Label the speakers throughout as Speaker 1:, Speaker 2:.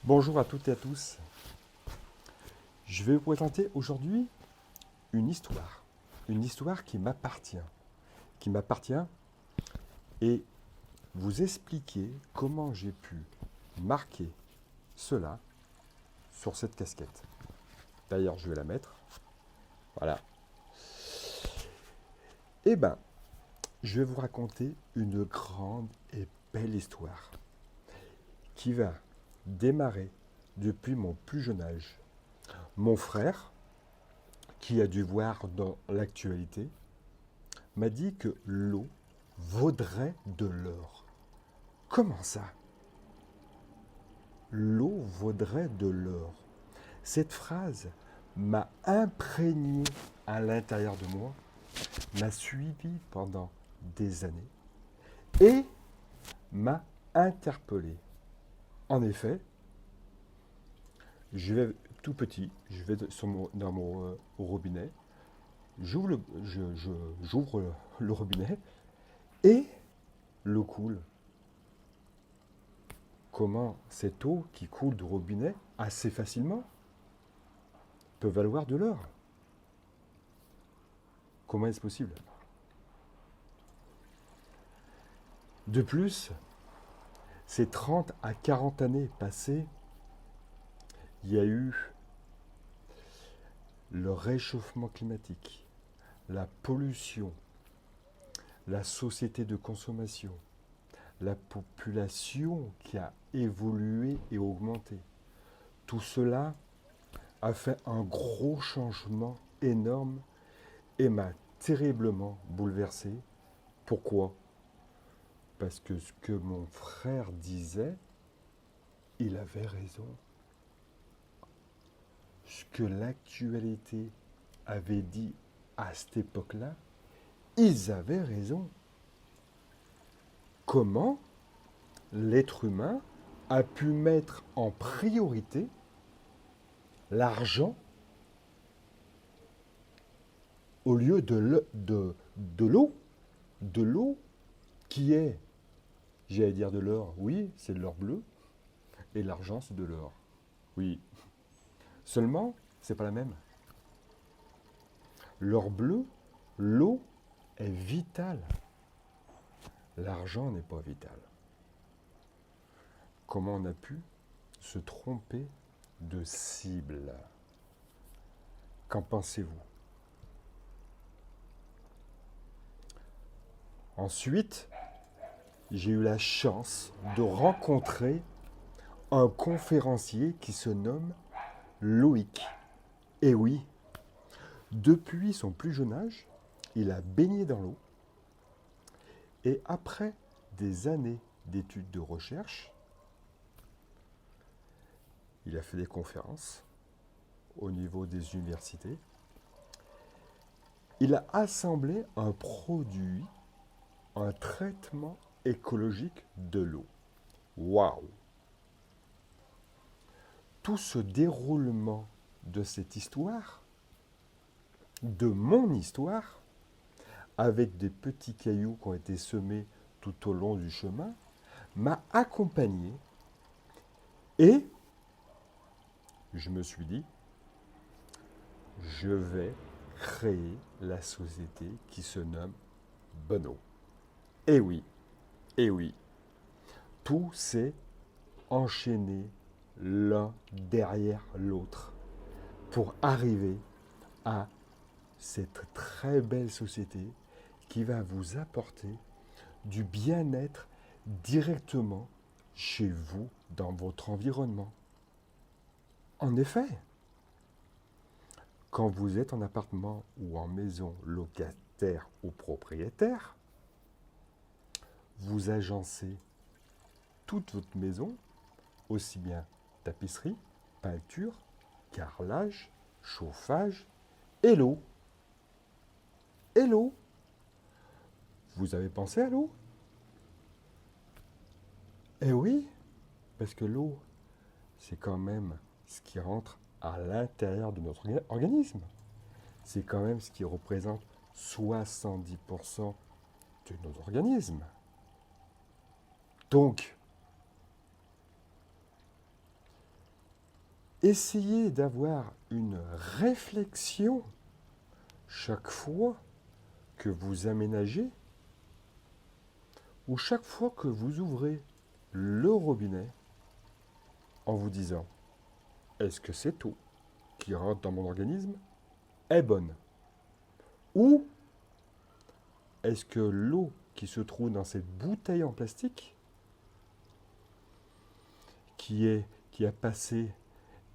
Speaker 1: Bonjour à toutes et à tous. Je vais vous présenter aujourd'hui une histoire qui m'appartient et vous expliquer comment j'ai pu marquer cela sur cette casquette. D'ailleurs, je vais la mettre. Voilà. Eh bien, je vais vous raconter une grande et belle histoire qui va démarrer depuis mon plus jeune âge. Mon frère, qui a dû voir dans l'actualité, m'a dit que l'eau vaudrait de l'or. Comment ça? L'eau vaudrait de l'or. Cette phrase m'a imprégné à l'intérieur de moi, m'a suivi pendant des années et m'a interpellé. En effet, je vais tout petit, je vais dans mon robinet, j'ouvre le robinet et l'eau coule. Comment cette eau qui coule du robinet assez facilement peut valoir de l'or? Comment est-ce possible? De plus, ces 30 à 40 années passées, il y a eu le réchauffement climatique, la pollution, la société de consommation, la population qui a évolué et augmenté. Tout cela a fait un gros changement énorme et m'a terriblement bouleversé. Pourquoi? Parce que ce que mon frère disait, il avait raison. Ce que l'actualité avait dit à cette époque-là, ils avaient raison. Comment l'être humain a pu mettre en priorité l'argent au lieu de l'eau qui est, j'allais dire de l'or, oui, c'est de l'or bleu, et l'argent, c'est de l'or. Oui. Seulement, c'est pas la même. L'or bleu, l'eau est vitale. L'argent n'est pas vital. Comment on a pu se tromper de cible? Qu'en pensez-vous? Ensuite, j'ai eu la chance de rencontrer un conférencier qui se nomme Loïc. Et oui, depuis son plus jeune âge, il a baigné dans l'eau et après des années d'études de recherche, il a fait des conférences au niveau des universités. Il a assemblé un produit, un traitement écologique de l'eau. Waouh! Tout ce déroulement de cette histoire, de mon histoire, avec des petits cailloux qui ont été semés tout au long du chemin, m'a accompagné et je me suis dit, je vais créer la société qui se nomme Beno. Et oui, et oui, tout s'est enchaîné l'un derrière l'autre pour arriver à cette très belle société qui va vous apporter du bien-être directement chez vous, dans votre environnement. En effet, quand vous êtes en appartement ou en maison locataire ou propriétaire, vous agencez toute votre maison, aussi bien tapisserie, peinture, carrelage, chauffage et l'eau. Et l'eau. Vous avez pensé à l'eau? Eh oui, parce que l'eau, c'est quand même ce qui rentre à l'intérieur de notre organisme. C'est quand même ce qui représente 70% de notre organisme. Donc, Essayez d'avoir une réflexion chaque fois que vous aménagez ou chaque fois que vous ouvrez le robinet en vous disant, est-ce que cette eau qui rentre dans mon organisme est bonne? Ou est-ce que l'eau qui se trouve dans cette bouteille en plastique, qui a passé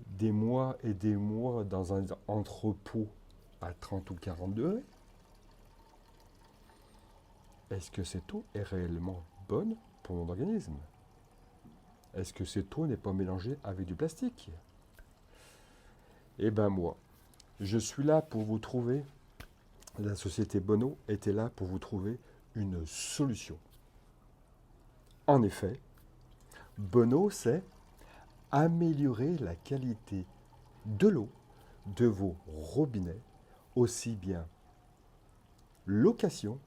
Speaker 1: des mois et des mois dans un entrepôt à 30 ou 40 degrés, est-ce que cette eau est réellement bonne pour mon organisme? Est-ce que cette eau n'est pas mélangée avec du plastique? Eh bien moi, je suis là pour vous trouver, la société Bono était là pour vous trouver une solution. En effet, Bono, c'est améliorer la qualité de l'eau de vos robinets, aussi bien location,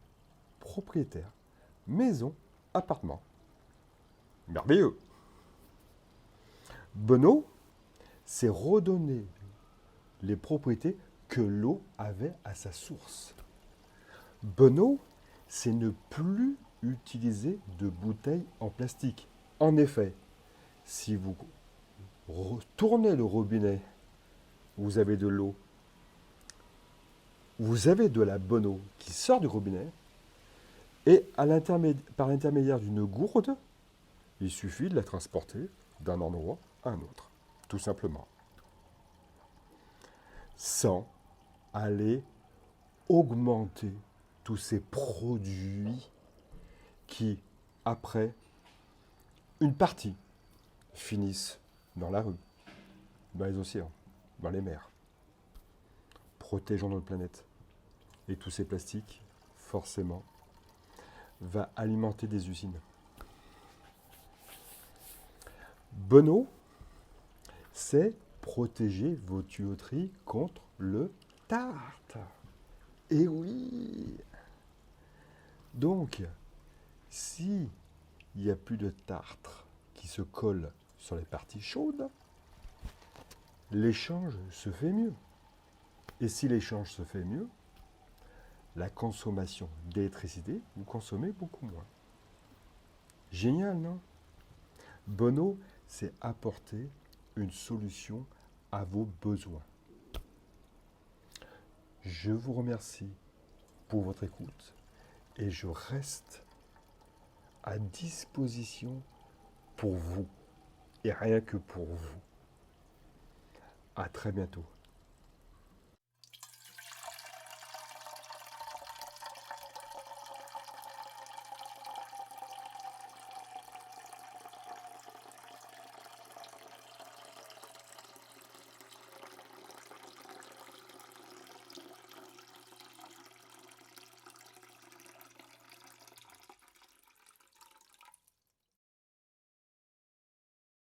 Speaker 1: propriétaire, maison, appartement. Merveilleux! Bono, c'est redonner les propriétés que l'eau avait à sa source. Bono, c'est ne plus utiliser de bouteilles en plastique. En effet, si vous tournez le robinet, vous avez de l'eau, vous avez de la bonne eau qui sort du robinet, et par l'intermédiaire d'une gourde, il suffit de la transporter d'un endroit à un autre, tout simplement. Sans aller augmenter tous ces produits qui, après, une partie, finissent dans la rue, dans les océans, dans les mers. Protégeons notre planète. Et tous ces plastiques, forcément, va alimenter des usines. Bono, c'est protéger vos tuyauteries contre le tartre. Et oui! Donc, si il n'y a plus de tartre qui se colle sur les parties chaudes, l'échange se fait mieux. Et si l'échange se fait mieux, la consommation d'électricité, vous consommez beaucoup moins. Génial, non? Bono, c'est apporter une solution à vos besoins. Je vous remercie pour votre écoute et je reste à disposition pour vous et rien que pour vous. À très bientôt.